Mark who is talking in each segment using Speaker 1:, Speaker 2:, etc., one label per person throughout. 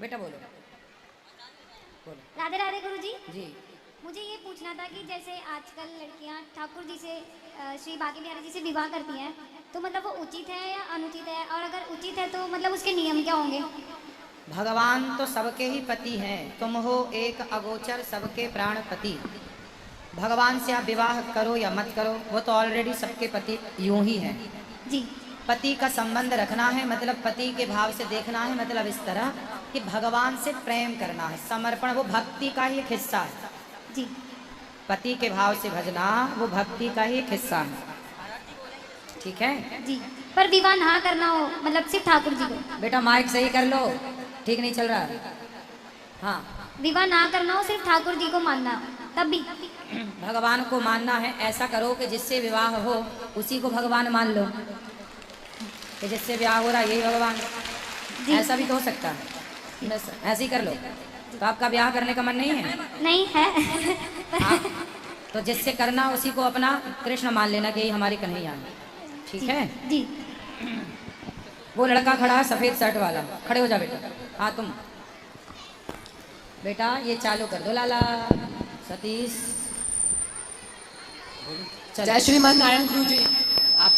Speaker 1: बेटा बोलो बोलो।
Speaker 2: राधे राधे गुरुजी।
Speaker 1: जी
Speaker 2: मुझे ये पूछना था कि जैसे आजकल लड़कियां ठाकुर जी से श्री बांके बिहारी जी से विवाह करती हैं, तो मतलब वो उचित है या अनुचित है, और अगर उचित है तो मतलब उसके नियम क्या होंगे?
Speaker 1: भगवान तो सबके ही पति हैं, तुम हो एक अगोचर सबके प्राणपति। भगवान से आप विवाह करो या मत करो, वो तो ऑलरेडी सबके पति यूं ही हैं।
Speaker 2: जी
Speaker 1: पति का संबंध रखना है, मतलब पति के भाव से देखना है, मतलब इस तरह कि भगवान से प्रेम करना है, समर्पण, वो भक्ति का ही एक हिस्सा है।
Speaker 2: जी
Speaker 1: पति के भाव से भजना वो भक्ति का ही एक हिस्सा है। ठीक है
Speaker 2: जी। पर विवाह ना करना हो, मतलब सिर्फ ठाकुर जी को।
Speaker 1: बेटा, माइक सही कर लो, ठीक नहीं चल रहा है। हाँ,
Speaker 2: विवाह ना करना हो, सिर्फ ठाकुर जी को मानना, तब भी।
Speaker 1: भगवान को मानना है, ऐसा करो कि जिससे विवाह हो उसी को भगवान मान लो, कि जिससे विवाह हो रहा है यही भगवान। ऐसा भी तो हो सकता है, बस ऐसे ही कर लो। तो आपका ब्याह करने का मन नहीं है?
Speaker 2: नहीं है।
Speaker 1: हाँ, तो जिससे करना उसी को अपना कृष्ण मान लेना कि यही हमारी कन्हैया है। ठीक है
Speaker 2: जी।
Speaker 1: वो लड़का खड़ा है सफेद शर्ट वाला, खड़े हो जा बेटा। हाँ तुम बेटा ये चालू कर दो लाला सतीश।
Speaker 3: जय श्रीमान नारायण गुरु जी। आप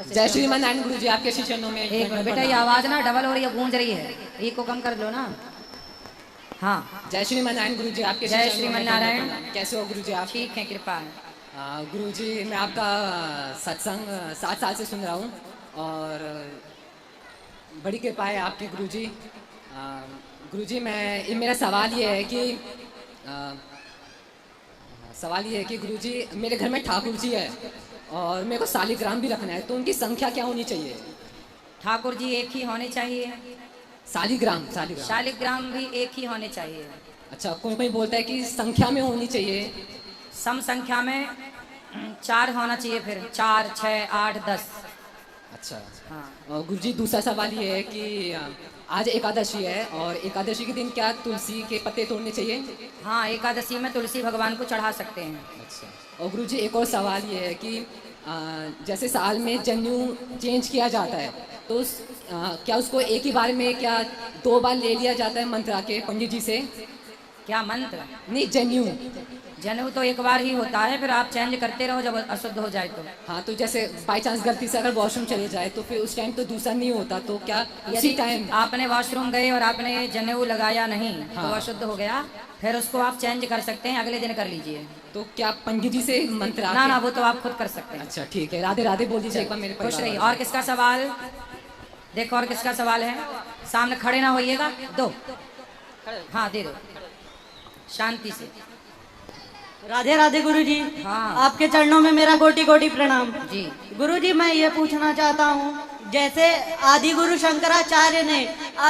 Speaker 3: जय श्रीमान नारायण गुरु जी, आपके शिष्यों में
Speaker 1: एक मिनट बेटा, ये आवाज ना डबल हो रही है, गूंज रही है, ये को कम कर लो ना। हाँ,
Speaker 3: जय श्रीमान नारायण गुरु जी, आपके
Speaker 1: जय
Speaker 3: शिष्यों में
Speaker 1: श्रीमान नारायण।
Speaker 3: कैसे हो गुरु जी आप?
Speaker 1: ठीक है, कृपा है।
Speaker 3: गुरु जी, मैं आपका सत्संग 7 साल से सुन रहा हूँ और बड़ी कृपा है आपकी गुरु जी। गुरु जी, मेरा सवाल ये है कि गुरु जी, मेरे घर में ठाकुर जी है और मेरे को शालिग्राम भी रखना है, तो उनकी संख्या क्या होनी चाहिए?
Speaker 1: ठाकुर जी एक ही होने चाहिए,
Speaker 3: शालिग्राम
Speaker 1: शालिग्राम भी एक ही होने चाहिए।
Speaker 3: अच्छा, कोई कोई बोलता है कि संख्या में होनी चाहिए।
Speaker 1: सम संख्या में 4 होना चाहिए, फिर 4, 6, 8, 10।
Speaker 3: अच्छा
Speaker 1: हाँ,
Speaker 3: और गुरुजी, दूसरा सवाल ये है कि आज एकादशी है और एकादशी के दिन क्या तुलसी के पत्ते तोड़ने चाहिए?
Speaker 1: हाँ, एकादशी में तुलसी भगवान को चढ़ा सकते हैं।
Speaker 3: अच्छा, और गुरुजी एक और सवाल ये है कि जैसे साल में जनेऊ चेंज किया जाता है, तो क्या उसको एक ही बार में, क्या 2 बार ले लिया जाता है मंत्रा के पंडित जी से?
Speaker 1: क्या मंत्र?
Speaker 3: नहीं, जनेऊ।
Speaker 1: जनेऊ तो एक बार ही होता है, फिर आप चेंज करते रहो जब अशुद्ध हो जाए तो।
Speaker 3: हाँ, तो जैसे बाई चांस गलती से अगर वॉशरूम चले जाए तो फिर उस टाइम तो दूसरा नहीं होता, तो क्या उसी टाइम?
Speaker 1: आपने वॉशरूम गए और आपने जनेऊ लगाया नहीं,
Speaker 3: हाँ।
Speaker 1: तो अशुद्ध हो गया, फिर उसको आप चेंज कर सकते हैं, अगले दिन कर लीजिए।
Speaker 3: तो क्या पंडित जी से मंत्र?
Speaker 1: ना ना, वो तो आप खुद कर सकते हैं।
Speaker 3: अच्छा ठीक है, राधे राधे बोल दीजिए एक बार मेरे
Speaker 1: खुश
Speaker 3: परिवार
Speaker 1: रहिए।
Speaker 3: वालों
Speaker 1: और किसका सवाल? देखो और किसका सवाल है, सामने खड़े ना होइएगा, दो। हाँ दे दो, शांति से।
Speaker 4: राधे राधे गुरुजी।
Speaker 1: हाँ।
Speaker 4: आपके चरणों में मेरा कोटि कोटि प्रणाम।
Speaker 1: जी।
Speaker 4: गुरुजी, मैं ये पूछना चाहता हूँ, जैसे आदि गुरु शंकराचार्य ने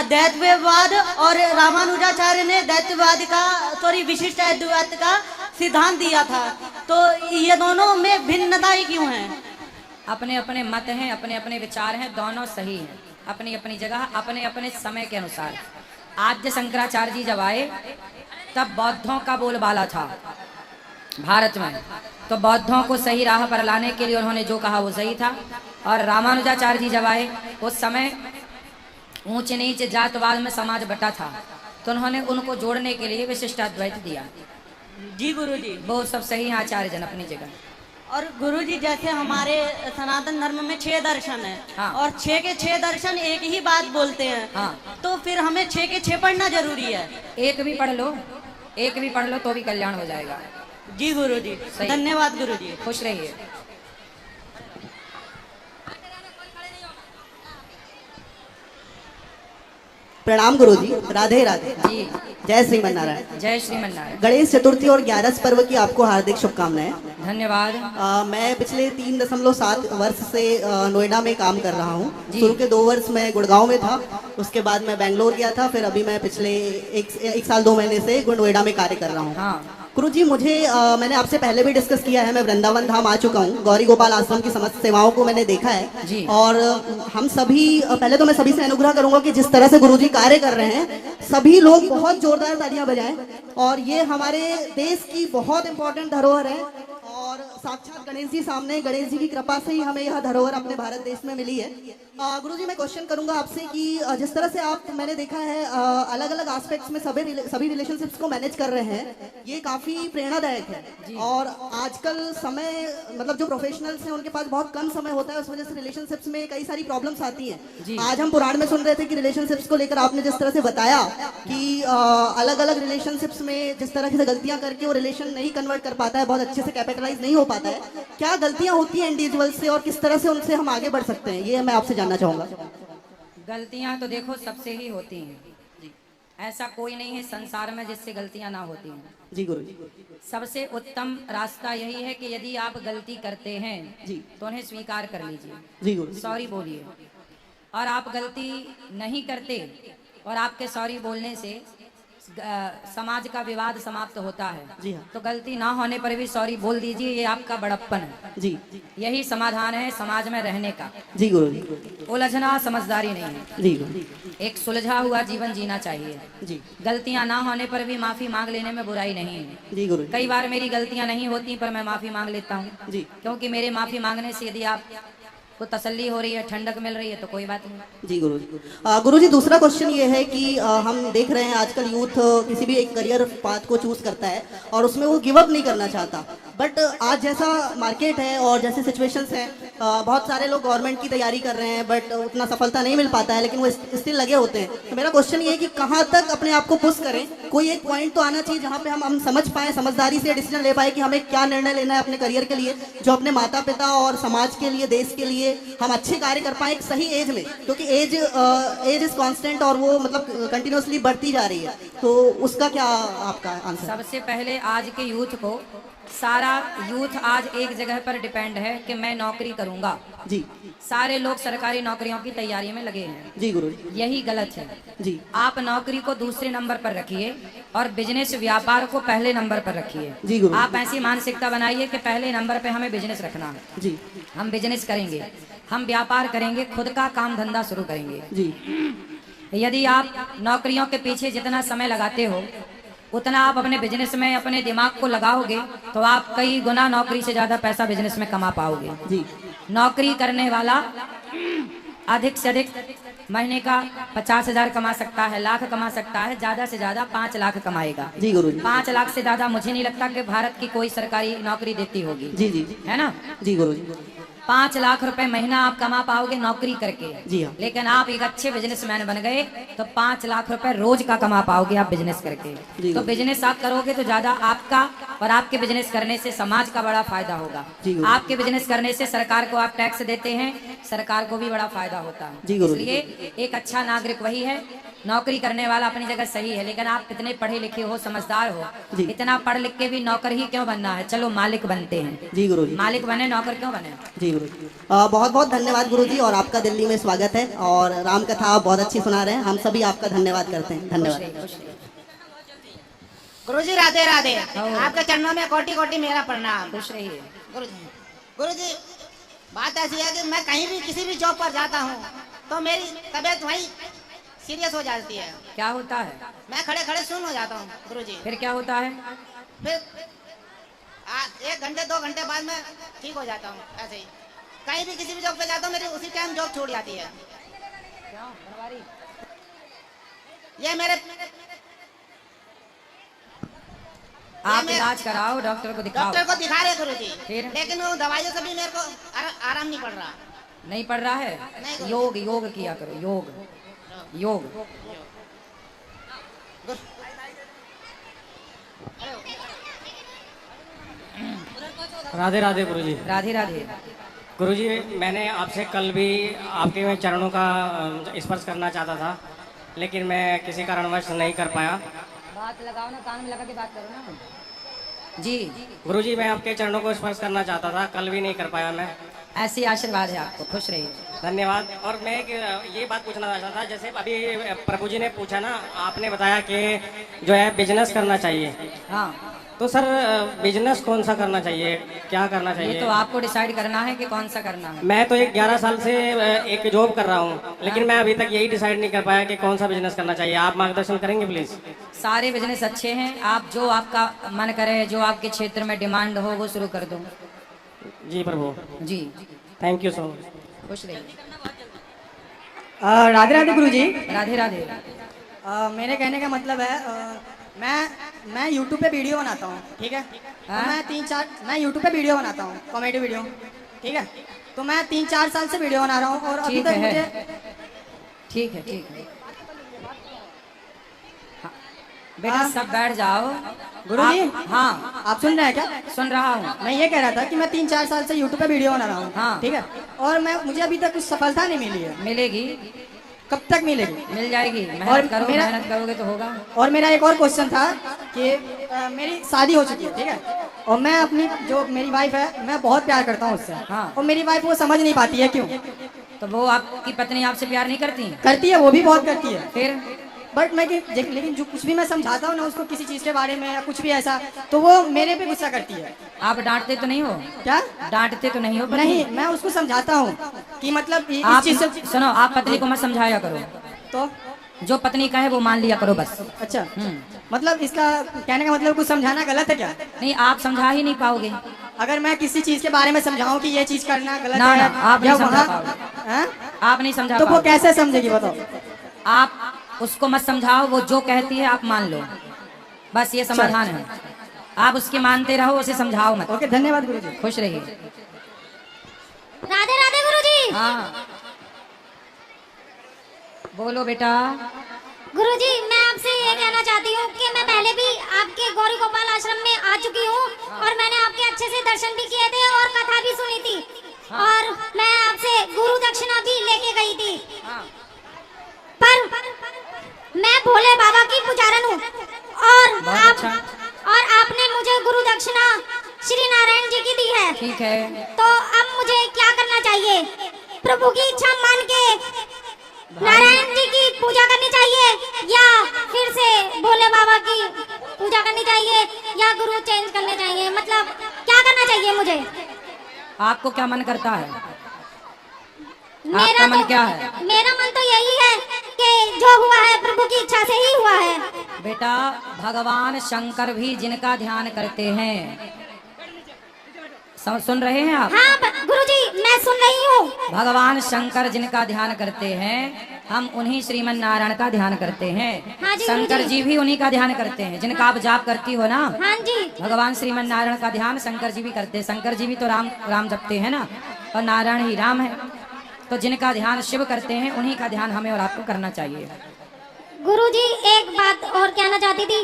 Speaker 4: द्वैतवाद और रामानुजाचार्य ने द्वैतवाद का विशिष्ट अद्वैत का सिद्धांत दिया था, तो ये दोनों में भिन्नताएं क्यों हैं?
Speaker 1: अपने अपने मत हैं, अपने अपने विचार हैं, दोनों सही हैं अपनी अपनी जगह, अपने अपने समय के अनुसार। आद्य शंकराचार्य जी जब आए तब बौद्धों का बोलबाला था भारत में, तो बौद्धों को सही राह पर लाने के लिए उन्होंने जो कहा वो सही था। और रामानुजाचार्य जी जब आए उस समय ऊंच नीच जातवाद में समाज बटा था, तो उन्होंने उनको जोड़ने के लिए विशिष्ट अद्वैत दिया।
Speaker 4: जी गुरुजी।
Speaker 1: वो सब सही हैं आचार्य जन अपनी जगह।
Speaker 4: और गुरुजी, जैसे हमारे सनातन धर्म में 6 दर्शन है।
Speaker 1: हाँ।
Speaker 4: और 6 के 6 दर्शन एक ही बात बोलते हैं।
Speaker 1: हाँ।
Speaker 4: तो फिर हमें 6 के 6 पढ़ना जरूरी है।
Speaker 1: एक भी पढ़ लो, एक भी पढ़ लो तो भी कल्याण हो जाएगा।
Speaker 4: जी गुरुजी,
Speaker 1: सही।
Speaker 4: धन्यवाद गुरुजी।
Speaker 1: खुश रहिए।
Speaker 5: प्रणाम गुरुजी, राधे राधे।
Speaker 1: जी,
Speaker 5: जय श्रीमन नारायण।
Speaker 1: जय श्रीमन नारायण।
Speaker 5: गणेश चतुर्थी और 11 पर्व की आपको हार्दिक शुभकामनाएं।
Speaker 1: धन्यवाद।
Speaker 5: मैं पिछले 3.7 वर्ष से नोएडा में काम कर रहा हूँ।
Speaker 1: जी।
Speaker 5: शुरू के 2 वर्ष मैं गुड़गांव में था, उसके बाद मैं बेंगलोर गया था, फिर अभी मैं पिछले एक साल 2 महीने से नोएडा में कार्य कर रहा हूँ।
Speaker 1: हाँ।
Speaker 5: गुरुजी, मुझे मैंने आपसे पहले भी डिस्कस किया है, मैं वृंदावन धाम आ चुका हूँ, गौरी गोपाल आश्रम की समस्त सेवाओं को मैंने देखा है।
Speaker 1: जी।
Speaker 5: और हम सभी, पहले तो मैं सभी से अनुग्रह करूंगा कि जिस तरह से गुरुजी कार्य कर रहे हैं, सभी लोग बहुत जोरदार तालियां बजाएं। और ये हमारे देश की बहुत इंपॉर्टेंट धरोहर है और साक्षात गणेश जी सामने, गणेश जी की कृपा से ही हमें यह धरोहर अपने भारत देश में मिली है। गुरुजी मैं क्वेश्चन करूंगा आपसे कि जिस तरह से आप, मैंने देखा है अलग अलग एस्पेक्ट्स में सभी रिलेशनशिप्स को मैनेज कर रहे हैं, ये काफी प्रेरणादायक है। और आजकल समय, मतलब जो प्रोफेशनल्स हैं उनके पास बहुत कम समय होता है, उस वजह से रिलेशनशिप्स में कई सारी प्रॉब्लम्स आती हैं। आज हम पुराण में सुन रहे थे कि रिलेशनशिप्स को लेकर आपने जिस तरह से बताया कि अलग अलग रिलेशनशिप्स में जिस तरह से गलतियां करके वो रिलेशन नहीं कन्वर्ट कर पाता है, बहुत अच्छे से कैपिटलाइज नहीं हो पाता है, क्या गलतियां होती हैं इंडिविजुअल से और किस तरह से उनसे हम आगे बढ़ सकते हैं, ये मैं आपसे जानना चाहूंगा।
Speaker 1: गलतियां तो देखो सबसे ही होती हैं, ऐसा कोई नहीं है संसार में जिससे गलतियां ना होती हैं।
Speaker 5: जी गुरु जी।
Speaker 1: सबसे उत्तम रास्ता यही है कि यदि आप गलती करते हैं
Speaker 5: जी
Speaker 1: तो उन्हें स्वीकार कर लीजिए,
Speaker 5: जी गुरु जी।
Speaker 1: सॉरी बोलिए। और आप गलती नहीं करते और आपके सॉरी बोलने से समाज का विवाद समाप्त होता है।
Speaker 5: जी हाँ।
Speaker 1: तो गलती ना होने पर भी सॉरी बोल दीजिए, ये आपका बड़प्पन है।
Speaker 5: जी
Speaker 1: यही समाधान है समाज में रहने का।
Speaker 5: जी गुरु जी।
Speaker 1: उलझना समझदारी नहीं है।
Speaker 5: जी गुरु।
Speaker 1: एक सुलझा हुआ जीवन जीना चाहिए।
Speaker 5: जी
Speaker 1: गलतियां ना होने पर भी माफी मांग लेने में बुराई नहीं है।
Speaker 5: जी गुरु।
Speaker 1: कई बार मेरी गलतियां नहीं होती पर मैं माफी मांग लेता हूँ,
Speaker 5: जी
Speaker 1: क्योंकि मेरे माफी मांगने से यदि आप को तसल्ली हो रही है, ठंडक मिल रही है तो कोई बात नहीं।
Speaker 5: जी गुरु जी। गुरु जी दूसरा क्वेश्चन ये है कि हम देख रहे हैं आजकल यूथ किसी भी एक करियर पाथ को चूज करता है और उसमें वो गिव अप नहीं करना चाहता, बट आज जैसा मार्केट है और जैसे सिचुएशंस हैं, बहुत सारे लोग गवर्नमेंट की तैयारी कर रहे हैं बट उतना सफलता नहीं मिल पाता है, लेकिन वो स्टिल लगे होते हैं। तो मेरा क्वेश्चन ये है कि कहाँ तक अपने आप को पुश करें, कोई एक पॉइंट तो आना चाहिए जहाँ पे हम समझ पाए, समझदारी से डिसीजन ले पाए कि हमें क्या निर्णय लेना है अपने करियर के लिए, जो अपने माता पिता और समाज के लिए, देश के लिए हम अच्छे कार्य कर पाए एक सही एज में, क्योंकि एज इज कांस्टेंट और वो मतलब कंटिन्यूअसली बढ़ती जा रही है। तो उसका क्या आपका आंसर?
Speaker 1: सबसे पहले आज के यूथ को, सारा यूथ आज एक जगह पर डिपेंड है कि मैं नौकरी करूंगा।
Speaker 5: जी
Speaker 1: सारे लोग सरकारी नौकरियों की तैयारी में लगे हैं।
Speaker 5: जी गुरु जी।
Speaker 1: यही गलत है।
Speaker 5: जी
Speaker 1: आप नौकरी को दूसरे नंबर पर रखिए और बिजनेस व्यापार को पहले नंबर पर रखिए।
Speaker 5: जी गुरु।
Speaker 1: आप ऐसी मानसिकता बनाइए कि पहले नंबर पे हमें बिजनेस रखना है।
Speaker 5: जी
Speaker 1: हम बिजनेस करेंगे, हम व्यापार करेंगे, खुद का काम धंधा शुरू करेंगे।
Speaker 5: जी
Speaker 1: यदि आप नौकरियों के पीछे जितना समय लगाते हो उतना आप अपने बिजनेस में अपने दिमाग को लगाओगे तो आप कई गुना नौकरी से ज्यादा पैसा बिजनेस में कमा पाओगे।
Speaker 5: जी
Speaker 1: नौकरी करने वाला अधिक से अधिक महीने का 50,000 कमा सकता है, लाख कमा सकता है, ज्यादा से ज्यादा 5 लाख कमाएगा।
Speaker 5: जी गुरु जी।
Speaker 1: 5 लाख से ज्यादा मुझे नहीं लगता कि भारत की कोई सरकारी नौकरी देती होगी।
Speaker 5: जी जी
Speaker 1: है ना?
Speaker 5: जी गुरु जी।
Speaker 1: 5 लाख रुपए महीना आप कमा पाओगे नौकरी करके।
Speaker 5: जी हाँ।
Speaker 1: लेकिन आप एक अच्छे बिजनेसमैन बन गए तो 5 लाख रुपए रोज का कमा पाओगे आप बिजनेस करके।
Speaker 5: जी
Speaker 1: तो बिजनेस आप करोगे तो ज्यादा आपका और आपके बिजनेस करने से समाज का बड़ा फायदा होगा।
Speaker 5: जी गुरु।
Speaker 1: आपके बिजनेस करने से सरकार को आप टैक्स देते हैं, सरकार को भी बड़ा फायदा होता
Speaker 5: जी
Speaker 1: है।
Speaker 5: गुरु।
Speaker 1: इसलिए एक अच्छा नागरिक वही है, नौकरी करने वाला अपनी जगह सही है, लेकिन आप इतने पढ़े लिखे हो, समझदार हो,
Speaker 5: जी।
Speaker 1: इतना पढ़ लिख के भी नौकर ही क्यों बनना है? चलो मालिक बनते हैं।
Speaker 5: जी गुरु जी।
Speaker 1: मालिक बने, नौकर क्यों बने?
Speaker 5: जी गुरु जी। बहुत बहुत धन्यवाद गुरु जी, और आपका दिल्ली में स्वागत है और राम कथा आप बहुत अच्छी सुना रहे हैं, हम सभी आपका धन्यवाद करते हैं। धन्यवाद।
Speaker 6: गुरुजी राधे राधे। आपके चरणों में कोटि कोटि मेरा प्रणाम।
Speaker 1: खुश रहिए।
Speaker 6: गुरुजी बात ऐसी है कि मैं कहीं भी किसी भी जॉब पर जाता हूँ तो मेरी तबीयत वहीं सीरियस हो जाती है।
Speaker 1: क्या होता है?
Speaker 6: मैं खड़े खड़े सुन हो जाता हूँ गुरुजी।
Speaker 1: फिर क्या होता है?
Speaker 6: फिर 1 घंटे 2 घंटे बाद में ठीक हो जाता हूँ। ऐसे ही कहीं भी किसी भी जॉब पे जाता हूँ, मेरी उसी टाइम जॉब छूट जाती है। ये मेरे
Speaker 1: आप इलाज कराओ, डॉक्टर को दिखाओ।
Speaker 6: डॉक्टर को दिखा रहे गुरुजी,
Speaker 1: फिर?
Speaker 6: लेकिन वो दवाइयों से भी मेरे को आराम नहीं पड़ रहा।
Speaker 1: नहीं पड़ रहा है?
Speaker 6: नहीं।
Speaker 1: योग योग किया करो, योग योग।
Speaker 7: राधे राधे गुरुजी।
Speaker 1: राधे राधे।
Speaker 7: गुरुजी मैंने आपसे कल भी आपके मैं चरणों का स्पर्श करना चाहता था, लेकिन मैं किसी कारणवश नहीं कर पाया।
Speaker 1: बात लगाओ ना, कान में लगा के बात करो ना। जी
Speaker 7: गुरुजी मैं आपके चरणों को स्पर्श करना चाहता था, कल भी नहीं कर पाया मैं।
Speaker 1: ऐसी आशीर्वाद है आपको, खुश रहिए।
Speaker 7: धन्यवाद। और मैं ये बात पूछना चाहता था, जैसे अभी प्रभु जी ने पूछा ना, आपने बताया कि जो है बिजनेस करना चाहिए।
Speaker 1: हाँ,
Speaker 7: तो सर बिजनेस कौन सा करना चाहिए, क्या करना
Speaker 1: ये
Speaker 7: चाहिए?
Speaker 1: तो आपको डिसाइड करना है कि कौन सा करना है।
Speaker 7: मैं तो 11 साल से एक जॉब कर रहा हूँ, लेकिन मैं अभी तक यही डिसाइड नहीं कर पाया कि कौन सा बिजनेस करना चाहिए। आप मार्गदर्शन करेंगे प्लीज?
Speaker 1: सारे बिजनेस अच्छे हैं, आप जो आपका मन करे, जो आपके क्षेत्र में डिमांड हो वो शुरू कर दो।
Speaker 7: जी प्रभु।
Speaker 1: जी
Speaker 7: थैंक यू सो मच।
Speaker 1: खुश रहिए।
Speaker 8: राधे राधे गुरु जी।
Speaker 1: राधे राधे।
Speaker 8: मेरे कहने का मतलब है मैं YouTube पे वीडियो बनाता हूँ, ठीक है। तो
Speaker 1: हाँ?
Speaker 8: मैं YouTube पे वीडियो बनाता हूँ, कॉमेडी वीडियो, ठीक है। तो मैं 3-4 साल से वीडियो बना रहा हूँ और अभी
Speaker 1: ठीक
Speaker 8: तक
Speaker 1: है।
Speaker 8: मुझे
Speaker 1: ठीक है ठीक है। हाँ, बेटा सब बैठ जाओ।
Speaker 8: गुरुजी,
Speaker 1: हाँ
Speaker 8: आप सुन रहे हैं क्या?
Speaker 1: सुन रहा हूँ।
Speaker 8: मैं ये कह रहा था कि मैं 3-4 साल से YouTube पे वीडियो बना रहा हूँ,
Speaker 1: हाँ।
Speaker 8: ठीक है। और मुझे अभी तक कुछ सफलता नहीं मिली है।
Speaker 1: मिलेगी,
Speaker 8: कब तक मिलेगी?
Speaker 1: मिल जाएगी।
Speaker 8: और
Speaker 1: मेहनत करो,
Speaker 8: मेरा-
Speaker 1: मेहनत करोगे तो होगा।
Speaker 8: और मेरा एक और क्वेश्चन था कि मेरी शादी हो चुकी है, ठीक है। और मैं अपनी जो मेरी वाइफ है, मैं बहुत प्यार करता हूँ उससे।
Speaker 1: हाँ।
Speaker 8: और मेरी वाइफ वो समझ नहीं पाती है, क्यों?
Speaker 1: तो वो आपकी पत्नी आपसे प्यार नहीं करती?
Speaker 8: करती है, वो भी बहुत करती है।
Speaker 1: फिर
Speaker 8: बट लेकिन जो कुछ भी मैं समझाता हूँ ना उसको, किसी चीज के बारे में या कुछ भी ऐसा, तो वो मेरे पे गुस्सा करती है।
Speaker 1: आप डांटते तो नहीं हो?
Speaker 8: क्या?
Speaker 1: डांटते तो नहीं हो? पत्नी?
Speaker 8: नहीं, मैं उसको समझाता हूँ कि मतलब इस
Speaker 1: आप
Speaker 8: चीज से।
Speaker 1: सुनो, आप पत्नी को मत समझाया करो।
Speaker 8: तो
Speaker 1: जो पत्नी का है वो मान लिया करो बस।
Speaker 8: अच्छा, मतलब इसका कहने का मतलब कुछ समझाना गलत है क्या?
Speaker 1: नहीं, आप समझा ही नहीं पाओगे।
Speaker 8: अगर मैं किसी चीज के बारे में समझाऊं कि ये चीज करना गलत
Speaker 1: ना,
Speaker 8: है
Speaker 1: ना, आप
Speaker 8: या
Speaker 1: नहीं समझा
Speaker 8: वहाँ-
Speaker 1: पाओगे।
Speaker 8: हैं?
Speaker 1: आप नहीं समझा
Speaker 8: तो वो
Speaker 1: पाओगे।
Speaker 8: कैसे समझेगी, बताओ?
Speaker 1: आप उसको मत समझाओ, वो जो कहती है आप मान लो, बस ये समाधान है। आप उसके मानते रहो, उसे समझाओ मत।
Speaker 8: ओके, धन्यवाद गुरुजी।
Speaker 1: खुश रहिए।
Speaker 2: राधे राधे गुरुजी।
Speaker 1: हाँ बोलो बेटा।
Speaker 2: गुरुजी, मैं आपसे ये कहना चाहती हूँ कि मैं पहले भी आपके गौरी गोपाल आश्रम में आ चुकी हूँ और मैंने आपके अच्छे से दर्शन भी किए थे और कथा भी सुनी थी। और मैं आपसे गुरु दक्षिणा भी लेके गई थी। पर मैं भोले बाबा की पुजारन हूँ और
Speaker 1: बहुत अच्छा।
Speaker 2: और आपने मुझे गुरु दक्षिणा श्री नारायण जी की दी है।
Speaker 1: ठीक है।
Speaker 2: तो अब मुझे क्या करना चाहिए? प्रभु की इच्छा मान के नारायण जी की पूजा करनी चाहिए या फिर से भोले बाबा की पूजा करनी चाहिए या गुरु चेंज करने चाहिए? मतलब क्या करना चाहिए मुझे?
Speaker 1: आपको क्या मन करता है?
Speaker 2: मेरा
Speaker 1: आपका मन
Speaker 2: तो
Speaker 1: क्या है?
Speaker 2: मेरा मन तो यही है कि जो हुआ है प्रभु की इच्छा से ही हुआ है।
Speaker 1: बेटा, भगवान शंकर भी जिनका ध्यान करते हैं, सुन रहे हैं आप?
Speaker 2: हाँ गुरुजी, मैं सुन रही हूँ।
Speaker 1: भगवान शंकर जिनका ध्यान करते हैं, हम उन्हीं श्रीमन नारायण का ध्यान करते हैं।
Speaker 2: हाँ जी,
Speaker 1: शंकर
Speaker 2: गुरुजी।
Speaker 1: जी भी उन्हीं का ध्यान करते हैं, जिनका आप जाप करती हो ना।
Speaker 2: हाँ जी।
Speaker 1: भगवान श्रीमन नारायण का ध्यान शंकर जी भी करते हैं। शंकर जी भी तो राम राम जपते हैं ना, और नारायण ही राम है। तो जिनका ध्यान शिव करते हैं, उन्हीं का ध्यान हमें और आपको करना चाहिए।
Speaker 2: गुरुजी, एक बात और कहना चाहती थी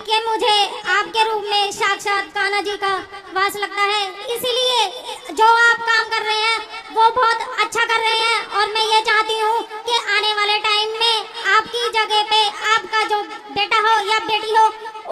Speaker 2: कि मुझे आपके रूप में साक्षात कान्हा जी का वास लगता है, इसीलिए जो आप काम कर रहे हैं वो बहुत अच्छा कर रहे हैं। और मैं ये चाहती हूँ कि आने वाले टाइम में आपकी जगह पे आपका जो बेटा हो या बेटी हो,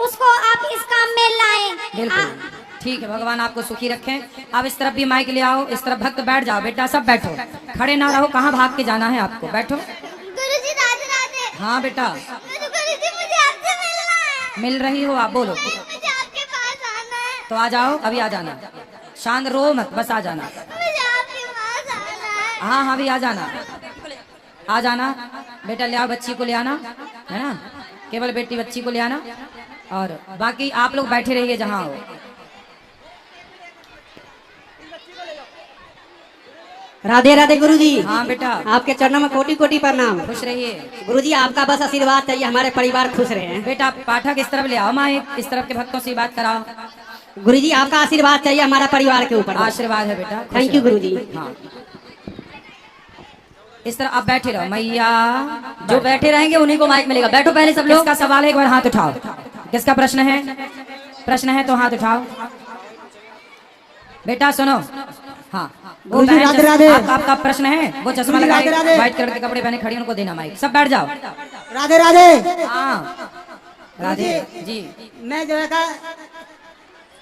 Speaker 2: उसको आप इस काम में लाएं।
Speaker 1: बिल्कुल ठीक है, भगवान आपको सुखी रखें। अब इस तरफ भी माइक ले आओ, इस तरफ भक्त बैठ जाओ। बेटा सब बैठो, खड़े ना रहो। कहाँ भाग के जाना है आपको? बैठो।
Speaker 2: गुरुजी राधे राधे।
Speaker 1: हाँ बेटा,
Speaker 2: गुरुजी, मुझे आपसे मिलना है।
Speaker 1: मिल रही हो आप? बोलो।
Speaker 2: मुझे आपके पास आना है।
Speaker 1: तो आ जाओ, अभी आ जाना। शांत रो मत, बस आ जाना।
Speaker 2: मुझे आपके पास आना है।
Speaker 1: हाँ हाँ, अभी आ जाना, आ जाना। बेटा ले आओ, बच्ची को ले आना, है ना? केवल बेटी बच्ची को ले आना, और बाकी आप लोग बैठे रहिए जहाँ हो।
Speaker 4: राधे राधे गुरुजी।
Speaker 1: हाँ बेटा,
Speaker 4: आपके चरणों में कोटि कोटि प्रणाम।
Speaker 1: खुश रहिए।
Speaker 4: गुरुजी, आपका बस आशीर्वाद चाहिए, हमारे परिवार खुश रहे।
Speaker 1: बेटा पाठक इस तरफ ले आओ, माँ इस तरफ के भक्तों से बात कराओ।
Speaker 4: गुरुजी, आपका आशीर्वाद चाहिए हमारा परिवार के ऊपर।
Speaker 1: आशीर्वाद है बेटा। खुश
Speaker 4: थैंक यू
Speaker 1: रहो।
Speaker 4: गुरुजी।
Speaker 1: हाँ, इस तरह आप बैठे रहो। मैया,
Speaker 4: जो बैठे रहेंगे उन्हीं को माइक मिलेगा। बैठो पहले सब लोग।
Speaker 1: किसका सवाल है? एक बार हाथ उठाओ। किसका प्रश्न है? प्रश्न है तो हाथ उठाओ। बेटा सुनो, हाँ, वो
Speaker 4: गुरुजी,
Speaker 1: बहन
Speaker 4: राधे राधे।
Speaker 1: आपका प्रश्न है, वो चश्मा
Speaker 4: गुरुजी, राधे
Speaker 1: लगाए,
Speaker 4: राधे।
Speaker 1: व्हाइट कलर के कपड़े पहने खड़ी, उनको देना माइक। सब बैठ जाओ।
Speaker 4: राधे राधे।
Speaker 1: हाँ राधे जी।
Speaker 4: मैं जो है का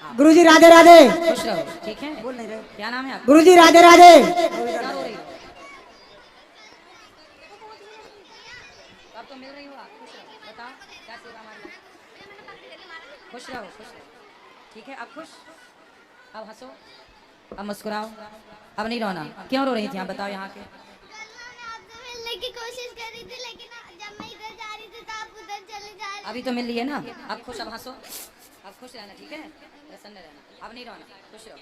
Speaker 4: गुरुजी राधे राधे।
Speaker 1: खुश रहो, ठीक है? बोल नहीं रहे, क्या नाम है आपका?
Speaker 4: गुरुजी राधे राधे।
Speaker 1: अब तो मिल रही हो आप। खुश रहो, बताओ क्या सेवा हमारी? खुश रहो, खुश रहो, ठीक है? अब खुश, अब हंसो, अब मुस्कुराओ, अब नहीं रोना। क्यों रो रही थी आप बताओ? यहाँ के
Speaker 2: आपसे मिलने की कोशिश करी थी, लेकिन जब मैं इधर जा रही थी तो आप उधर चले जा रहे।
Speaker 1: अभी तो मिल लिए ना। अब खुश, अब हंसो, अब खुश रहना, ठीक है? प्रसन्न रहना, अब नहीं रोना, खुश रहो।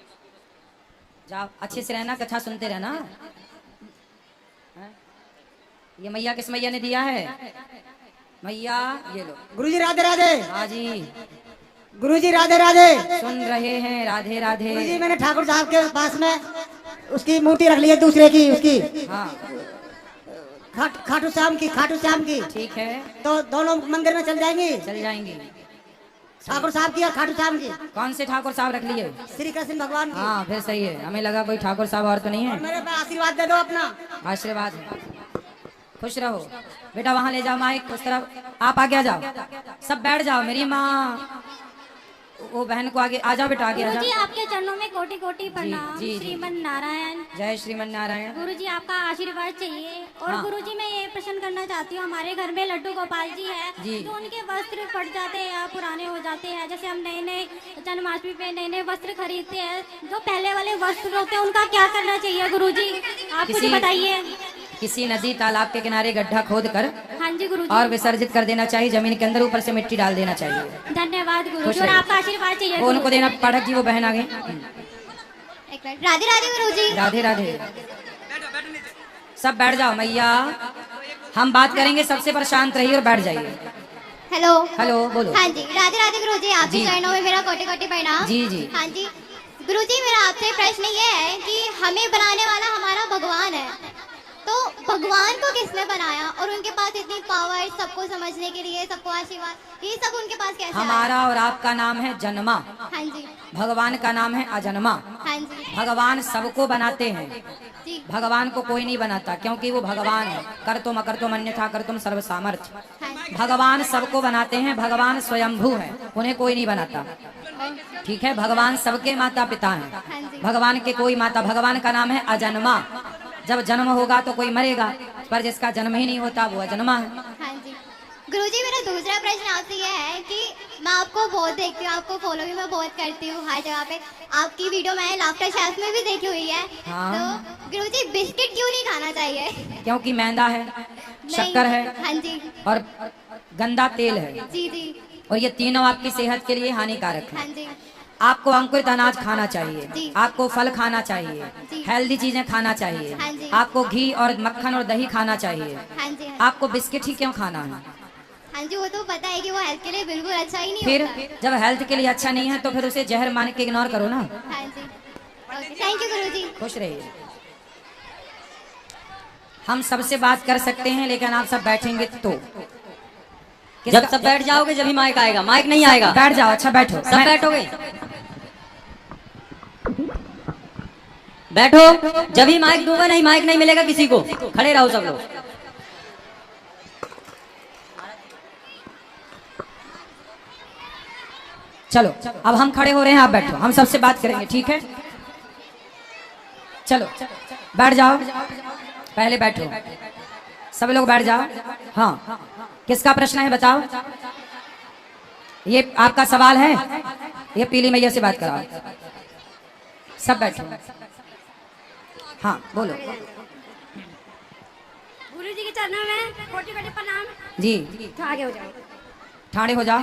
Speaker 1: जाओ, अच्छे से रहना, कथा सुनते रहना। हैं? ये मैया किस मैया ने दिया है? मैया ये लो।
Speaker 8: गुरुजी राधे राधे।
Speaker 1: हाँ जी,
Speaker 8: गुरुजी राधे राधे।
Speaker 1: सुन रहे हैं, राधे राधे।
Speaker 8: गुरुजी मैंने ठाकुर साहब के पास में उसकी मूर्ति रख ली है, दूसरे की, उसकी
Speaker 1: हाँ
Speaker 8: खाटू श्याम की, खाटू श्याम की।
Speaker 1: ठीक है,
Speaker 8: तो दोनों मंदिर में चल जाएंगी,
Speaker 1: चल जाएंगी।
Speaker 8: ठाकुर साहब की और खाटू श्याम की।
Speaker 1: कौन से ठाकुर साहब रख लिए?
Speaker 8: श्री कृष्ण भगवान की।
Speaker 1: हाँ फिर सही है, हमें लगा कोई ठाकुर साहब और तो नहीं
Speaker 8: और
Speaker 1: है।
Speaker 8: मेरे पे आशीर्वाद दे दो अपना।
Speaker 1: आशीर्वाद है, खुश रहो बेटा। वहां ले जाओ माइक, उस तरफ आप आगे आ जाओ, सब बैठ जाओ। मेरी माँ वो बहन को आगे आ जाओ बेटा, आगे आ जाओ।
Speaker 2: गुरुजी आपके चरणों में कोटि कोटि प्रणाम।
Speaker 1: जी, जी।
Speaker 2: श्रीमन नारायण।
Speaker 1: जय श्रीमन नारायण।
Speaker 2: गुरुजी आपका आशीर्वाद चाहिए। और
Speaker 1: हाँ।
Speaker 2: गुरुजी मैं ये प्रश्न करना चाहती हूँ, हमारे घर में लड्डू गोपाल जी है,
Speaker 1: जी।
Speaker 2: तो उनके वस्त्र फट जाते हैं या पुराने हो जाते हैं। जैसे हम नए नए जन्माष्टमी पे नए नए वस्त्र खरीदते हैं, जो पहले वाले वस्त्र होते हैं उनका क्या करना चाहिए गुरुजी? आप मुझे बताइए।
Speaker 1: किसी नदी तालाब के किनारे गड्ढा खोद कर
Speaker 2: हाँ जी गुरुजी।
Speaker 1: और विसर्जित कर देना चाहिए जमीन के अंदर, ऊपर से मिट्टी डाल देना चाहिए।
Speaker 2: धन्यवाद
Speaker 1: खुश
Speaker 2: गुरुजी। और
Speaker 1: रहिए।
Speaker 2: आपका आशीर्वाद चाहिए
Speaker 1: वो उनको
Speaker 2: गुरुजी।
Speaker 1: देना। पाठक जी वो बहन आ गई।
Speaker 2: एक मिनट। राधे राधे गुरुजी।
Speaker 1: राधे राधे। सब बैठ जाओ मैया, हम बात करेंगे सबसे, पर शांत रहिए और बैठ जाइए।
Speaker 2: हेलो
Speaker 1: हेलो बोलो।
Speaker 2: हाँ जी, राधे राधे गुरुजी। आपके
Speaker 1: जी।
Speaker 2: चरणों में मेरा कोटि कोटि प्रणाम।
Speaker 1: जी, जी।
Speaker 2: हाँ जी गुरुजी, मेरा आपसे प्रश्न ये है कि हमें बनाने वाला हमारा भगवान है, तो भगवान को किसने बनाया और उनके पास इतनी पावर, सबको समझने के लिए, सबको आशीर्वाद, ये सब उनके पास कैसे आया?
Speaker 1: हमारा और आपका नाम है जन्मा,
Speaker 2: हाँ जी।
Speaker 1: भगवान का नाम है अजन्मा।
Speaker 2: हाँ जी।
Speaker 1: भगवान सबको बनाते हैं,
Speaker 2: जी।
Speaker 1: भगवान को कोई नहीं बनाता, क्योंकि वो भगवान है। कर तुम अकर तुम अन्यथा कर तुम सर्व सामर्थ्य।
Speaker 2: हाँ जी।
Speaker 1: भगवान सबको बनाते हैं, भगवान स्वयंभू है, उन्हें कोई नहीं बनाता। ठीक है, भगवान सबके माता पिता हैं,
Speaker 2: हाँ जी।
Speaker 1: भगवान के कोई माता। भगवान का नाम है अजन्मा। जब जन्म होगा तो कोई मरेगा, पर जिसका जन्म ही नहीं होता वो अजन्मा है।
Speaker 2: हाँ जी गुरुजी, मेरा दूसरा प्रश्न आपसे यह है कि मैं आपको बहुत देखती हूँ, आपको फॉलो भी मैं बहुत करती हूँ हर जगह पे। आपकी वीडियो मैंने लाफ्टर शेफ में भी देखी हुई है।
Speaker 1: हाँ।
Speaker 2: तो गुरुजी बिस्किट क्यों नहीं खाना चाहिए?
Speaker 1: क्योंकि मैदा है, शक्कर है
Speaker 2: हाँ जी।
Speaker 1: और गंदा तेल है,
Speaker 2: जी जी।
Speaker 1: और ये तीनों आपकी सेहत के लिए हानिकारक
Speaker 2: हाँ
Speaker 1: है।
Speaker 2: जी।
Speaker 1: आपको अंकुरित अनाज खाना चाहिए,
Speaker 2: जी।
Speaker 1: आपको फल खाना चाहिए,
Speaker 2: जी।
Speaker 1: हेल्दी चीजें खाना चाहिए,
Speaker 2: हाँ जी।
Speaker 1: आपको घी और मक्खन और दही खाना चाहिए।
Speaker 2: हाँ जी।
Speaker 1: आपको बिस्किट ही क्यों खाना है?
Speaker 2: हाँ जी, वो तो पता है कि वो हेल्थ के लिए बिल्कुल अच्छा ही नहीं
Speaker 1: फिर
Speaker 2: होता।
Speaker 1: जब हेल्थ के लिए अच्छा नहीं है तो फिर उसे जहर मान के इग्नोर करो ना।
Speaker 2: हाँ जी। ओके, थैंक यू गुरुजी।
Speaker 1: खुश रहिए। हम सबसे बात कर सकते हैं, लेकिन आप सब बैठेंगे तो।
Speaker 9: जब सब बैठ जाओगे जब ही माइक आएगा, माइक नहीं आएगा।
Speaker 1: बैठ जाओ। अच्छा बैठो,
Speaker 9: सब बैठोगे, बैठो। जब ही माइक दूंगा, नहीं माइक नहीं मिलेगा किसी को। खड़े रहो सब लोग।
Speaker 1: चलो अब हम खड़े हो रहे हैं, आप बैठो, हम सबसे बात करेंगे, ठीक है? चलो बैठ जाओ, पहले बैठो, सब लोग बैठ जाओ। हाँ, किसका प्रश्न है बताओ? ये आपका सवाल है? ये पीली मैया से बात कराओ। सब बैठो। हाँ बोलो।
Speaker 2: गुरुजी के चरणों में कोटि कोटि प्रणाम।
Speaker 1: जी
Speaker 2: तो आगे हो जाओ।
Speaker 1: ठाणे हो जाओ।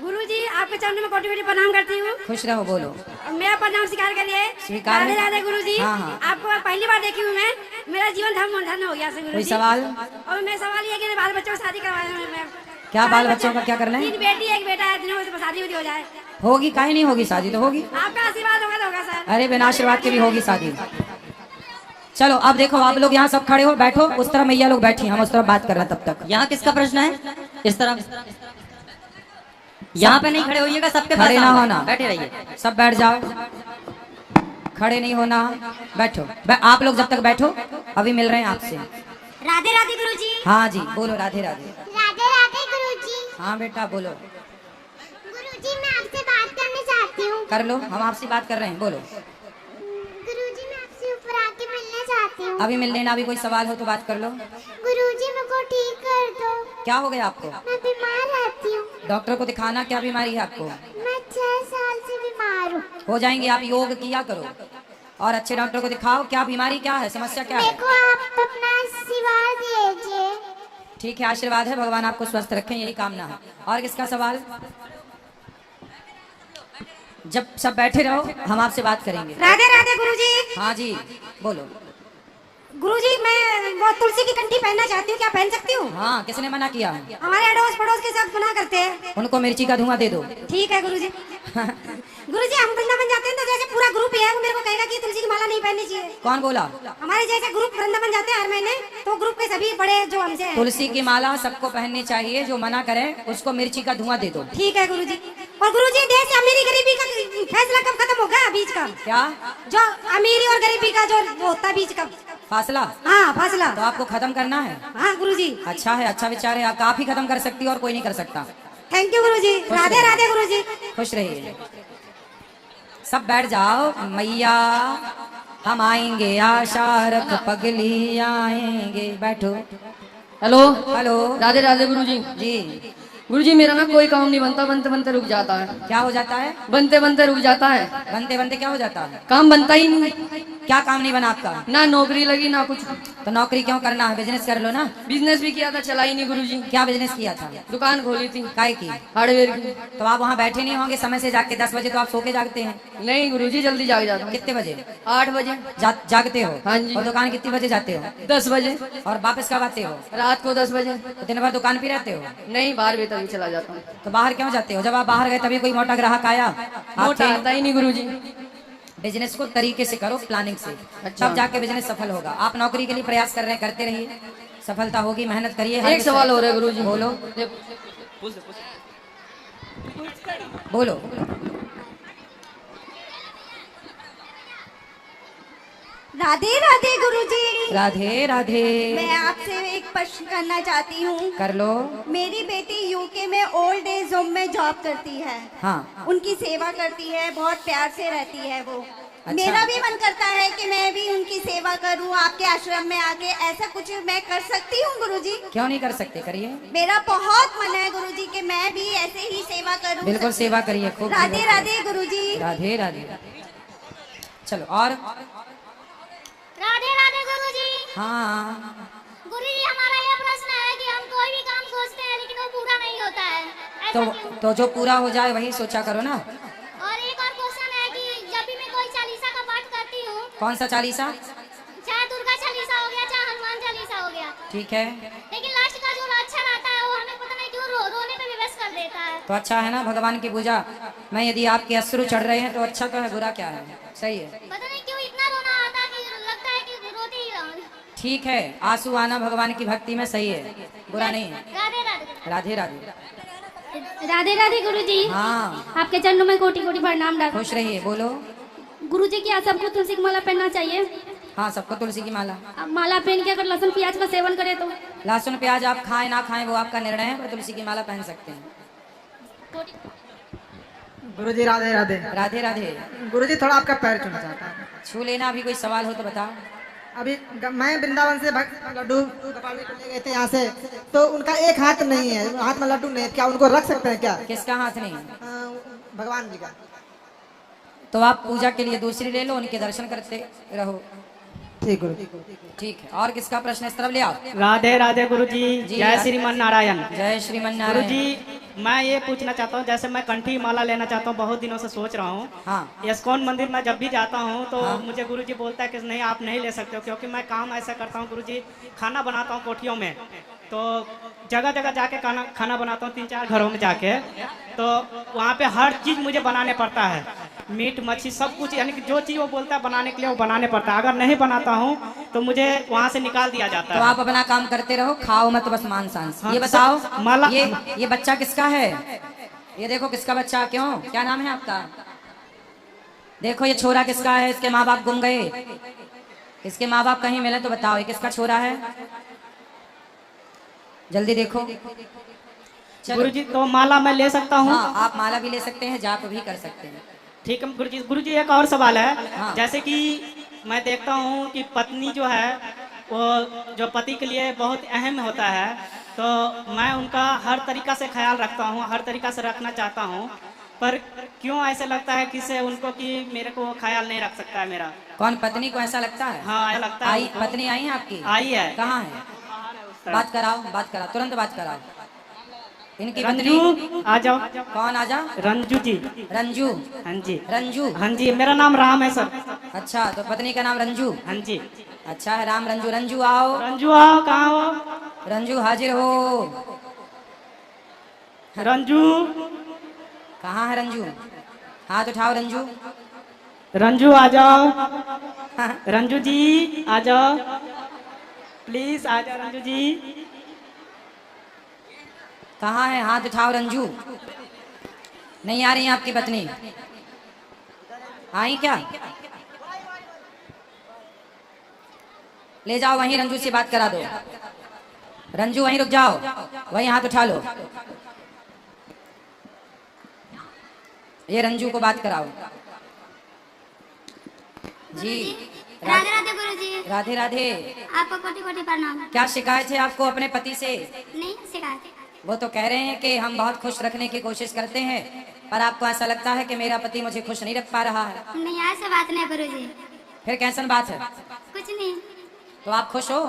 Speaker 2: गुरुजी आपके चरणों में कोटि कोटि प्रणाम करती हूँ।
Speaker 1: खुश रहो, बोलो।
Speaker 2: मेरा प्रणाम स्वीकार करिए।
Speaker 1: स्वीकार है।
Speaker 2: राधे राधे गुरुजी।
Speaker 1: हाँ, हाँ।
Speaker 2: आपको पहली बार देखी हूँ मैं, मेरा जीवन धन हो गया गुरुजी।
Speaker 1: कोई सवाल?
Speaker 2: और मेरा सवाल ये है कि बाल बच्चों को शादी करवाए।
Speaker 1: क्या बाल बच्चों का क्या करना है?
Speaker 2: 3 बेटी 1 बेटा है, तीनों से शादी हो जाए।
Speaker 1: होगी, काहे नहीं होगी, शादी तो होगी।
Speaker 2: आपका आशीर्वाद होगा तो होगा सर।
Speaker 1: अरे बिना आशीर्वाद के भी होगी शादी। चलो अब देखो, आप लोग यहाँ सब खड़े हो, बैठो। उस तरह मैया लोग बैठी, हम उस तरह बात कर रहे हैं तब तक।
Speaker 9: यहाँ किसका प्रश्न है? इस तरफ यहाँ पे नहीं खड़े होइएगा, सबके पास
Speaker 1: खड़े ना
Speaker 9: आओ।
Speaker 1: होना।
Speaker 9: बैठे रहिए।
Speaker 1: सब बैठ जाओ, खड़े नहीं होना, बैठो। आप लोग जब तक बैठो, अभी मिल रहे हैं आपसे।
Speaker 2: राधे राधे गुरुजी।
Speaker 1: हाँ जी बोलो। राधे राधे।
Speaker 2: राधे राधे गुरुजी।
Speaker 1: हाँ बेटा बोलो।
Speaker 2: गुरुजी मैं आपसे बात करना चाहती हूँ।
Speaker 1: कर लो, हम आपसे बात कर रहे हैं, बोलो।
Speaker 2: गुरुजी मैं आपसे ऊपर आके मिलना चाहती हूँ।
Speaker 1: अभी मिल लेना, अभी कोई सवाल हो तो बात कर लो।
Speaker 2: गुरुजी मेरे को ठीक कर दो।
Speaker 1: क्या हो गया आपको?
Speaker 2: मैं बीमार रहती हूँ।
Speaker 1: डॉक्टर को दिखाना, क्या बीमारी है आपको?
Speaker 2: मैं 6 साल से बीमार हूँ।
Speaker 1: हो जाएंगे, आप योग किया करो और अच्छे डॉक्टर को दिखाओ। क्या बीमारी, क्या है, समस्या क्या है?
Speaker 2: देखो आप अपना आशीर्वाद दीजिए।
Speaker 1: ठीक है, आशीर्वाद है, भगवान आपको स्वस्थ रखें, यही कामना है। और किसका सवाल? जब सब बैठे रहो हम आपसे बात करेंगे।
Speaker 2: राधे राधे गुरुजी।
Speaker 1: हाँ जी बोलो।
Speaker 2: गुरुजी मैं वो तुलसी की कंठी पहनना चाहती हूँ, क्या पहन सकती हूँ?
Speaker 1: हाँ किसने मना किया?
Speaker 2: हमारे अड़ोस पड़ोस के सब मना करते हैं।
Speaker 1: उनको मिर्ची का धुआं दे दो।
Speaker 2: ठीक है गुरुजी। गुरुजी हम वृंदावन जाते हैं तो जैसे पूरा ग्रुप है वो मेरे को कहेगा कि तुलसी की माला नहीं पहननी चाहिए।
Speaker 1: कौन बोला?
Speaker 2: हमारे जैसे ग्रुप वृंदावन जाते हैं हर महीने, तो ग्रुप के सभी बड़े जो हमसे हैं।
Speaker 1: तुलसी की माला सबको पहननी चाहिए, जो मना करे उसको मिर्ची का धुआं दे दो।
Speaker 2: ठीक है गुरुजी। और गुरुजी देश से अमीरी गरीबी का फैसला कब खत्म होगा? बीच का
Speaker 1: क्या?
Speaker 2: जो अमीरी और गरीबी का जो वो होता है बीच का
Speaker 1: फासला?
Speaker 2: हाँ फासला।
Speaker 1: तो आपको खत्म करना है?
Speaker 2: हाँ गुरुजी।
Speaker 1: अच्छा है, अच्छा विचार है आपका। आप ही खत्म कर सकती हो और कोई नहीं कर सकता।
Speaker 2: थैंक यू गुरुजी। राधे राधे गुरुजी।
Speaker 1: खुश रहिए। सब बैठ जाओ। मैया हम आएंगे, आशा रख पगली आएंगे। बैठो।
Speaker 9: Hello
Speaker 1: hello.
Speaker 9: राधे राधे गुरुजी।
Speaker 1: जी
Speaker 9: गुरुजी मेरा ना कोई काम नहीं बनता, बनते बनते रुक जाता है।
Speaker 1: क्या हो जाता है?
Speaker 9: बनते बनते रुक जाता है।
Speaker 1: बनते बनते क्या हो जाता है?
Speaker 9: काम बनता ही नहीं।
Speaker 1: क्या काम नहीं बना आपका?
Speaker 9: ना नौकरी लगी ना कुछ।
Speaker 1: तो नौकरी क्यों करना है? बिजनेस कर लो ना।
Speaker 9: बिजनेस भी किया था, चला ही नहीं गुरुजी।
Speaker 1: क्या बिजनेस किया था?
Speaker 9: दुकान खोली थी
Speaker 1: काय की?
Speaker 9: हार्डवेयर की।
Speaker 1: तो आप वहाँ बैठे नहीं होंगे समय से जाके? 10 बजे तो आप सो के जागते हैं।
Speaker 9: नहीं गुरुजी जल्दी जाग जाता हूँ।
Speaker 1: कितने बजे?
Speaker 9: 8 बजे।
Speaker 1: जागते हो?
Speaker 9: हाँ जी।
Speaker 1: और दुकान कितने बजे जाते हो?
Speaker 9: 10 बजे।
Speaker 1: और वापस कब आते हो?
Speaker 9: रात को 10 बजे।
Speaker 1: तो दिन भर दुकान पे रहते हो?
Speaker 9: नहीं बाहर भीतर भी चला जाता हूँ।
Speaker 1: तो बाहर क्यों जाते हो? जब आप बाहर गए तभी कोई मोटा ग्राहक आया? आप
Speaker 9: मोटा आता ही नहीं गुरुजी।
Speaker 1: बिजनेस को तरीके से करो, प्लानिंग से,
Speaker 9: अच्छा।
Speaker 1: तब जाके बिजनेस सफल होगा। आप नौकरी के लिए प्रयास कर रहे हैं, करते रहिए, सफलता होगी। मेहनत करिए।
Speaker 9: एक सवाल हो रहा है गुरुजी।
Speaker 1: बोलो बोलो।
Speaker 2: राधे राधे गुरुजी।
Speaker 1: राधे राधे।
Speaker 2: मैं आपसे एक प्रश्न करना चाहती हूँ।
Speaker 1: कर लो।
Speaker 2: मेरी बेटी यूके में ओल्ड एज होम में जॉब करती है।
Speaker 1: हाँ।
Speaker 2: उनकी सेवा करती है, बहुत प्यार से रहती है वो।
Speaker 1: अच्छा।
Speaker 2: मेरा भी मन करता है कि मैं भी उनकी सेवा करूं, आपके आश्रम में आके। ऐसा कुछ मैं कर सकती हूं गुरुजी?
Speaker 1: क्यों नहीं कर सकते? करिए।
Speaker 2: मेरा बहुत मन है गुरुजी कि मैं भी ऐसे ही सेवा करूं।
Speaker 1: बिल्कुल सेवा करिए, खूब।
Speaker 2: राधे राधे गुरुजी।
Speaker 1: राधे राधे। चलो और।
Speaker 2: राधे राधे गुरुजी।
Speaker 1: हाँ
Speaker 2: गुरुजी हमारा ये प्रश्न है कि हम कोई भी काम सोचते हैं लेकिन वो पूरा नहीं होता है, ऐसा क्यों?
Speaker 1: तो जो पूरा हो जाए वही सोचा करो ना।
Speaker 2: और एक और क्वेश्चन है कि जब भी मैं कोई चालीसा का पाठ करती हूँ,
Speaker 1: कौन सा चालीसा?
Speaker 2: चाहे दुर्गा चालीसा हो गया, चाहे हनुमान चालीसा हो गया,
Speaker 1: ठीक है।
Speaker 2: लेकिन लास्ट का जो अक्षर आता है वो हमें पता नहीं क्यों रोने पे विवश कर देता है।
Speaker 1: तो अच्छा है ना भगवान की पूजा में यदि आपके अश्रु चढ़ रहे हैं तो अच्छा तो है, बुरा क्या है? सही है।
Speaker 2: पता नहीं क्यों इतना रोना आता है कि लगता है कि रोते ही रहो।
Speaker 1: ठीक है, आंसू आना भगवान की भक्ति में सही है, बुरा नहीं है।
Speaker 2: राधे राधे।
Speaker 1: राधे राधे।
Speaker 2: राधे राधे गुरुजी।
Speaker 1: हाँ
Speaker 2: आपके चरणों में कोटि कोटि प्रणाम।
Speaker 1: खुश रहिए। बोलो।
Speaker 2: गुरुजी क्या सबको तुलसी की माला पहनना चाहिए?
Speaker 1: हाँ सबको तुलसी की माला।
Speaker 2: अब माला पहन के अगर लहसुन प्याज का सेवन करे तो?
Speaker 1: लहसुन प्याज आप खाएं ना खाएं वो आपका निर्णय है, पर तुलसी की माला पहन सकते हैं।
Speaker 8: गुरुजी राधे राधे।
Speaker 1: राधे राधे।
Speaker 8: गुरुजी थोड़ा आपका पैर छूना चाहता हूँ।
Speaker 1: छू लेना। अभी कोई सवाल हो तो बताओ।
Speaker 8: अभी मैं वृंदावन से लड्डू गोपाल जी को ले गए थे यहाँ से, तो उनका एक हाथ नहीं है, हाथ में लड्डू नहीं है, क्या उनको रख सकते हैं क्या?
Speaker 1: किसका हाथ नहीं?
Speaker 8: भगवान जी का।
Speaker 1: तो आप पूजा के लिए दूसरी ले लो, उनके दर्शन करते रहो।
Speaker 8: ठीक गुरु।
Speaker 1: ठीक है। और किसका प्रश्न? इस तरफ ले आओ।
Speaker 7: राधे राधे गुरुजी।
Speaker 1: जी,
Speaker 7: जय श्रीमन नारायण।
Speaker 1: जय श्रीमन नारायण।
Speaker 7: गुरुजी मैं ये पूछना चाहता हूँ, जैसे मैं कंठी माला लेना चाहता हूँ, बहुत दिनों से सोच रहा हूँ।
Speaker 1: हाँ।
Speaker 7: इस्कॉन मंदिर में जब भी जाता हूँ तो
Speaker 1: हाँ।
Speaker 7: मुझे गुरुजी बोलता है कि नहीं आप नहीं ले सकते हो, क्योंकि मैं काम ऐसा करता हूँ गुरुजी, खाना बनाता हूँ कोठियों में, तो जगह जगह जाके खाना बनाता हूँ, 3-4 घरों में जाके, तो वहाँ पे हर चीज़ मुझे बनाने पड़ता है, मीट मच्छी सब कुछ, यानी कि जो चीज़ वो बोलता है बनाने के लिए वो बनाने पड़ता है। अगर नहीं बनाता हूँ तो मुझे वहाँ से निकाल दिया जाता
Speaker 1: तो
Speaker 7: है।
Speaker 1: आप अपना काम करते रहो, खाओ मत बस मांस आंस।
Speaker 7: हाँ,
Speaker 1: ये बताओ
Speaker 7: माला।
Speaker 1: ये बच्चा किसका है? ये देखो किसका बच्चा? क्यों, क्या नाम है आपका? देखो ये छोरा किसका है? इसके माँ बाप गुम गए, इसके माँ बाप कहीं मिले तो बताओ ये किसका छोरा है? जल्दी देखो।
Speaker 7: गुरुजी तो माला मैं ले सकता हूँ?
Speaker 1: हाँ आप माला भी ले सकते हैं, जाप भी कर सकते हैं।
Speaker 7: ठीक है गुरुजी। गुरुजी एक और सवाल है।
Speaker 1: हाँ।
Speaker 7: जैसे कि मैं देखता हूँ कि पत्नी जो है वो जो पति के लिए बहुत अहम होता है, तो मैं उनका हर तरीका से ख्याल रखता हूँ, हर तरीका से रखना चाहता हूँ, पर क्यों ऐसे लगता है कि से उनको कि मेरे को ख्याल नहीं रख सकता है मेरा?
Speaker 1: कौन? पत्नी को ऐसा लगता है?
Speaker 7: हाँ ऐसा लगता है।
Speaker 1: आई पत्नी आई है आपकी?
Speaker 7: आई है।
Speaker 1: कहाँ है? बात कराओ, बात कराओ, तुरंत बात कराओ। इनकी
Speaker 7: रंजू
Speaker 1: पत्नी
Speaker 7: आ जाओ।
Speaker 1: कौन? आजा।
Speaker 7: रंजू जी।
Speaker 1: रंजू।
Speaker 7: हाँ जी।
Speaker 1: रंजू।
Speaker 7: हाँ जी, मेरा नाम राम है सर।
Speaker 1: अच्छा, तो पत्नी का नाम रंजू।
Speaker 7: हाँ जी।
Speaker 1: अच्छा है, राम रंजू। रंजू आओ।
Speaker 7: रंजू आओ, कहाँ हो?
Speaker 1: रंजू हाजिर हो।
Speaker 7: रंजू।
Speaker 1: कहाँ है रंजू? हाथ उठाओ रंजू।
Speaker 7: रंजू आ जाओ। रंजू जी आ जाओ, प्लीज आ जाओ रंजू जी।
Speaker 1: कहाँ है? हाथ उठाओ रंजू। नहीं आ रही है आपकी पत्नी? आई क्या? ले जाओ वहीं, रंजू से बात करा दो। रंजू वहीं रुक जाओ, वहीं हाथ उठा लो। ये रंजू को बात कराओ जी।
Speaker 2: राधे राधे गुरुजी।
Speaker 1: राधे राधे।
Speaker 2: आपको कोटि कोटि प्रणाम।
Speaker 1: क्या शिकायत है आपको अपने पति से?
Speaker 2: नहीं शिकायत।
Speaker 1: वो तो कह रहे हैं कि हम बहुत खुश रखने की कोशिश करते हैं, पर आपको ऐसा लगता है कि मेरा पति मुझे खुश नहीं रख पा रहा है।
Speaker 2: नहीं ऐसे बात नहीं गुरुजी।
Speaker 1: फिर कैसन बात है?
Speaker 2: कुछ नहीं।
Speaker 1: तो आप खुश हो?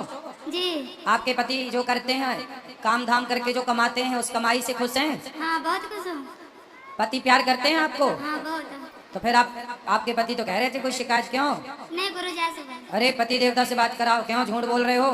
Speaker 2: जी।
Speaker 1: आपके पति जो करते हैं, काम धाम करके जो कमाते हैं, उस कमाई से खुश हैं?
Speaker 2: हाँ बहुत खुश हूँ।
Speaker 1: पति प्यार करते हैं आपको?
Speaker 2: हाँ बहुत।
Speaker 1: तो फिर आपके पति तो कह रहे थे कोई शिकायत क्यों?
Speaker 2: नहीं गुरुजी ऐसे बात।
Speaker 1: अरे पति देवता से बात कराओ, क्यों झूठ बोल रहे हो?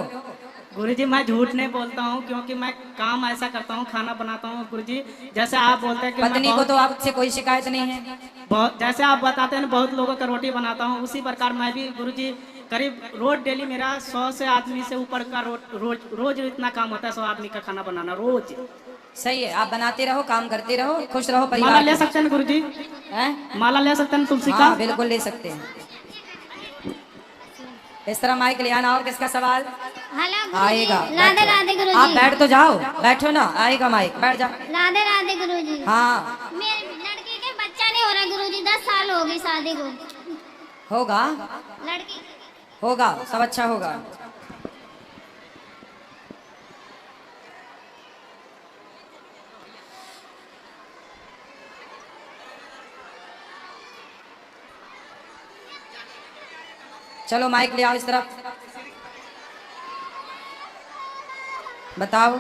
Speaker 7: गुरुजी मैं झूठ नहीं बोलता हूँ, क्योंकि मैं काम ऐसा करता हूँ, खाना बनाता हूँ गुरुजी। जैसे आप बोलते हैं कि
Speaker 1: पत्नी को तो आपसे कोई शिकायत नहीं है?
Speaker 7: बहुत, जैसे आप बताते हैं बहुत लोगों का रोटी बनाता हूँ, उसी प्रकार मैं भी गुरुजी करीब रोज डेली मेरा 100 से आदमी से ऊपर का रोज इतना काम होता है, 100 आदमी का खाना बनाना रोज।
Speaker 1: सही है, आप बनाते रहो, काम करते रहो, खुश रहो।
Speaker 7: माला
Speaker 1: परिवार
Speaker 7: ले सकते हैं गुरुजी?
Speaker 1: हैं?
Speaker 7: माला ले सकते हैं तुलसी का?
Speaker 1: हाँ बिल्कुल ले सकते हैं। इस तरह माइक ले आना। और किसका सवाल
Speaker 2: हेलो
Speaker 1: आएगा?
Speaker 2: राधे राधे गुरुजी।
Speaker 1: आप बैठ तो जाओ, बैठो ना, आएगा माइक, बैठ जाओ।
Speaker 2: राधे राधे गुरुजी।
Speaker 1: हाँ
Speaker 2: मेरे लड़की के बच्चा नहीं हो रहा गुरुजी, 10 साल हो गई शादी को।
Speaker 1: होगा,
Speaker 2: लड़की
Speaker 1: होगा, सब अच्छा होगा। चलो माइक ले आओ इस तरफ, बताओ।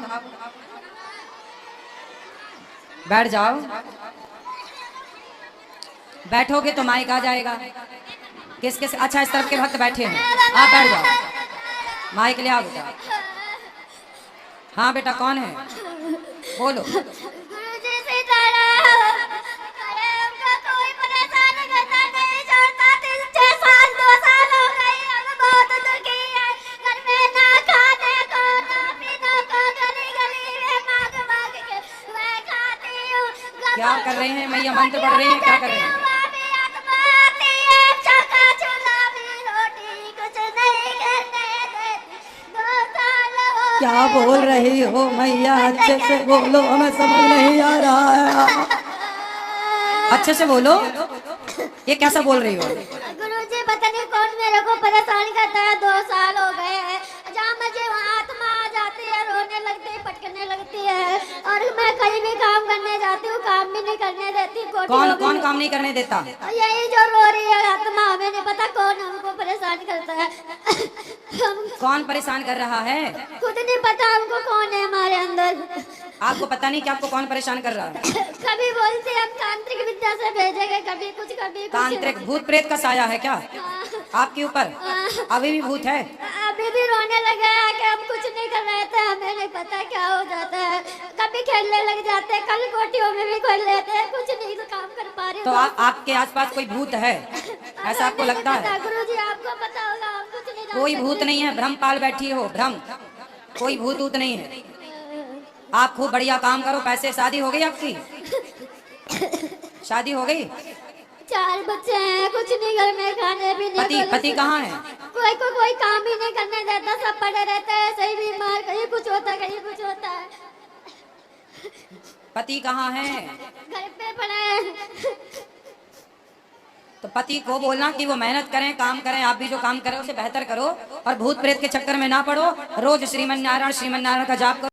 Speaker 1: बैठ जाओ, बैठोगे तो माइक आ जाएगा। किस किस? अच्छा इस तरफ के भक्त बैठे हैं, आप बैठ जाओ। माइक ले आओ बेटा। हाँ बेटा कौन है? बोलो।
Speaker 2: गुरुजी सीताराम। अरे हमको कोई परेशानी करता नहीं छोड़ता, 3-6 साल 2 साल हो गई, हम बहुत दुखी है। घर में ना खाने को ना पीने को, गली गली में मांग मांग के मैं खाती हूँ।
Speaker 1: क्या कर रहे हैं मैया? मंत्र पढ़ रहे हैं? क्या कर रहे हैं? क्या बोल रही हो मैया? अच्छे से बोलो, हमें समझ नहीं आ रहा है। अच्छे से बोलो, ये कैसा बोल रही हो?
Speaker 2: गुरुजी पता नहीं कौन मेरे को परेशान करता है, 2 साल हो गए हैं। जहाँ मुझे वहाँ आत्मा आ जाती है, रोने लगती है, पटकने लगती है, और मैं कहीं भी काम करने जाती हूँ, काम भी नहीं करने देती।
Speaker 1: कौन कौन काम नहीं करने देता?
Speaker 2: यही जो रो रही है आत्मा, हमें नहीं पता कौन हमको परेशान करता है। हम
Speaker 1: कौन परेशान कर रहा है?
Speaker 2: खुद नहीं पता हमको कौन है हमारे अंदर।
Speaker 1: आपको पता नहीं कि आपको कौन परेशान कर रहा है?
Speaker 2: कभी बोलते हम तांत्रिक विद्या से भेजेंगे, कभी कुछ कभी कुछ।
Speaker 1: तांत्रिक भूत प्रेत का साया है क्या आपके ऊपर? अभी भी भूत है?
Speaker 2: अभी भी रोने लगे हैं कि हम कुछ नहीं कर रहे थे, हमें नहीं पता क्या हो जाता है। कभी खेलने लग जाते हैं, कल कोटियों में भी खोल लेते हैं, कुछ नहीं तो काम कर पा रहे।
Speaker 1: तो आपके आसपास कोई भूत है ऐसा आपको लगता है?
Speaker 2: गुरुजी आपको पता होगा, हम कुछ नहीं जानते।
Speaker 1: कोई भूत नहीं है, भ्रम पाल बैठी हो, भ्रम। कोई भूत ऊत नहीं है। आप खूब बढ़िया काम करो, पैसे। शादी हो गई आपकी? शादी हो गई?
Speaker 2: 4 बच्चे हैं, कुछ नहीं घर में खाने पीने।
Speaker 1: पति कहाँ है?
Speaker 2: कोई काम ही नहीं करने देता, सब पड़े रहते हैं, सही बीमार, कहीं कुछ होता है कहीं कुछ होता है।
Speaker 1: पति कहाँ है?
Speaker 2: घर पे पड़े हैं।
Speaker 1: तो पति को बोलना कि वो मेहनत करें, काम करें। आप भी जो काम करें उसे बेहतर करो, और भूत प्रेत के चक्कर में ना पड़ो। रोज श्रीमन नारायण का जाप करो।